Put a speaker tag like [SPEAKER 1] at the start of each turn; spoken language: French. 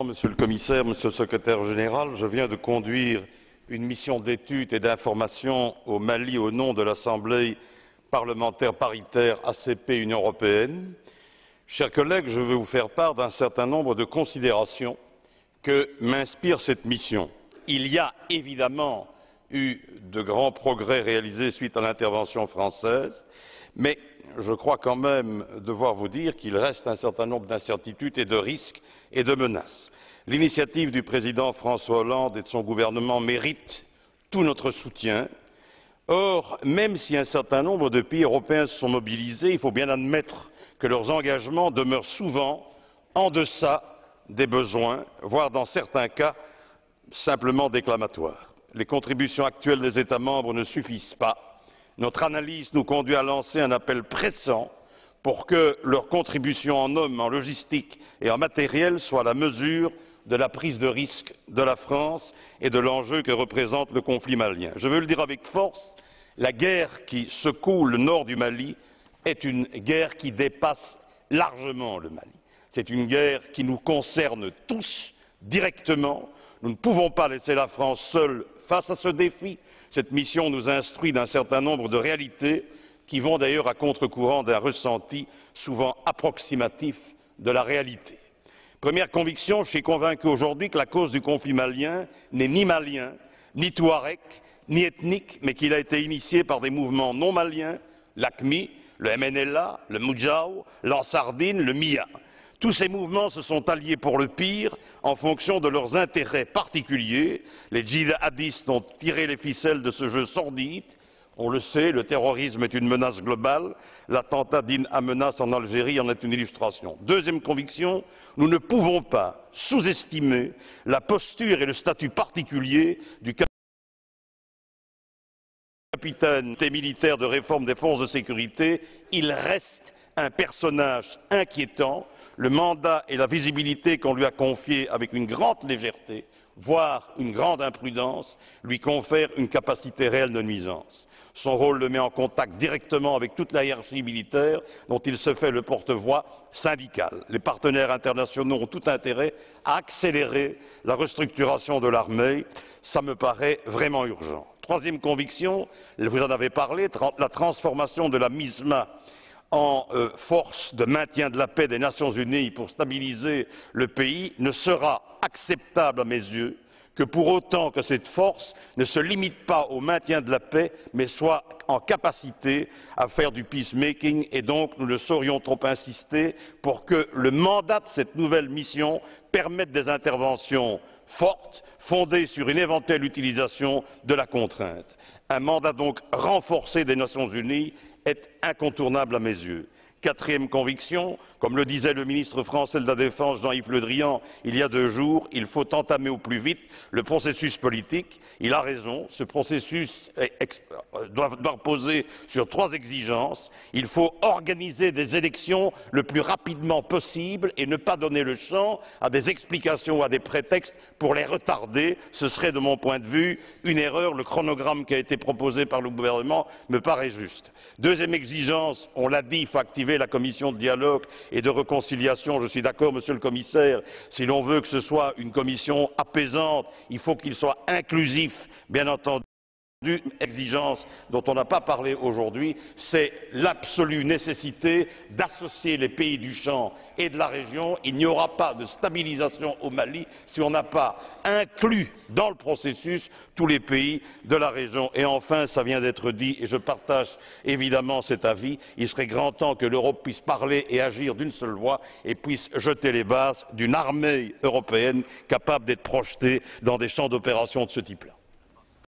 [SPEAKER 1] Monsieur le Commissaire, Monsieur le Secrétaire général, je viens de conduire une mission d'étude et d'information au Mali au nom de l'Assemblée parlementaire paritaire ACP-Union européenne. Chers collègues, je vais vous faire part d'un certain nombre de considérations que m'inspire cette mission. Il y a évidemment eu de grands progrès réalisés suite à l'intervention française, mais je crois quand même devoir vous dire qu'il reste un certain nombre d'incertitudes et de risques et de menaces. L'initiative du président François Hollande et de son gouvernement mérite tout notre soutien. Or, même si un certain nombre de pays européens se sont mobilisés, il faut bien admettre que leurs engagements demeurent souvent en deçà des besoins, voire dans certains cas simplement déclamatoires. Les contributions actuelles des États membres ne suffisent pas. Notre analyse nous conduit à lancer un appel pressant pour que leur contribution en hommes, en logistique et en matériel soit à la mesure de la prise de risque de la France et de l'enjeu que représente le conflit malien. Je veux le dire avec force, la guerre qui secoue le nord du Mali est une guerre qui dépasse largement le Mali. C'est une guerre qui nous concerne tous directement. Nous ne pouvons pas laisser la France seule face à ce défi. Cette mission nous instruit d'un certain nombre de réalités qui vont d'ailleurs à contre-courant d'un ressenti souvent approximatif de la réalité. Première conviction, je suis convaincu aujourd'hui que la cause du conflit malien n'est ni malien, ni touareg, ni ethnique, mais qu'il a été initié par des mouvements non maliens, l'AQMI, le MNLA, le Moudjahou, l'Ansardine, le MIA. Tous ces mouvements se sont alliés pour le pire en fonction de leurs intérêts particuliers. Les djihadistes ont tiré les ficelles de ce jeu sordide. On le sait, le terrorisme est une menace globale. L'attentat d'In Amenas en Algérie en est une illustration. Deuxième conviction, nous ne pouvons pas sous-estimer la posture et le statut particulier du capitaine militaire de réforme des forces de sécurité. Il reste un personnage inquiétant. Le mandat et la visibilité qu'on lui a confiés avec une grande légèreté, voire une grande imprudence, lui confèrent une capacité réelle de nuisance. Son rôle le met en contact directement avec toute la hiérarchie militaire dont il se fait le porte-voix syndical. Les partenaires internationaux ont tout intérêt à accélérer la restructuration de l'armée. Ça me paraît vraiment urgent. Troisième conviction, vous en avez parlé, la transformation de la MISMA en force de maintien de la paix des Nations Unies pour stabiliser le pays ne sera acceptable à mes yeux que pour autant que cette force ne se limite pas au maintien de la paix, mais soit en capacité à faire du peacemaking, et donc nous ne saurions trop insister pour que le mandat de cette nouvelle mission permette des interventions fortes, fondées sur une éventuelle utilisation de la contrainte. Un mandat donc renforcé des Nations Unies est incontournable à mes yeux. Quatrième conviction, comme le disait le ministre français de la Défense Jean-Yves Le Drian il y a 2 jours, il faut entamer au plus vite le processus politique. Il a raison, ce processus doit reposer sur 3 exigences. Il faut organiser des élections le plus rapidement possible et ne pas donner le champ à des explications ou à des prétextes pour les retarder. Ce serait, de mon point de vue, une erreur. Le chronogramme qui a été proposé par le gouvernement me paraît juste. Deuxième exigence, on l'a dit, il faut activer la commission de dialogue et de réconciliation. Je suis d'accord, Monsieur le Commissaire, si l'on veut que ce soit une commission apaisante, il faut qu'il soit inclusif, bien entendu. Exigence dont on n'a pas parlé aujourd'hui, c'est l'absolue nécessité d'associer les pays du champ et de la région. Il n'y aura pas de stabilisation au Mali si on n'a pas inclus dans le processus tous les pays de la région. Et enfin, ça vient d'être dit, et je partage évidemment cet avis, il serait grand temps que l'Europe puisse parler et agir d'une seule voix et puisse jeter les bases d'une armée européenne capable d'être projetée dans des champs d'opération de ce type-là.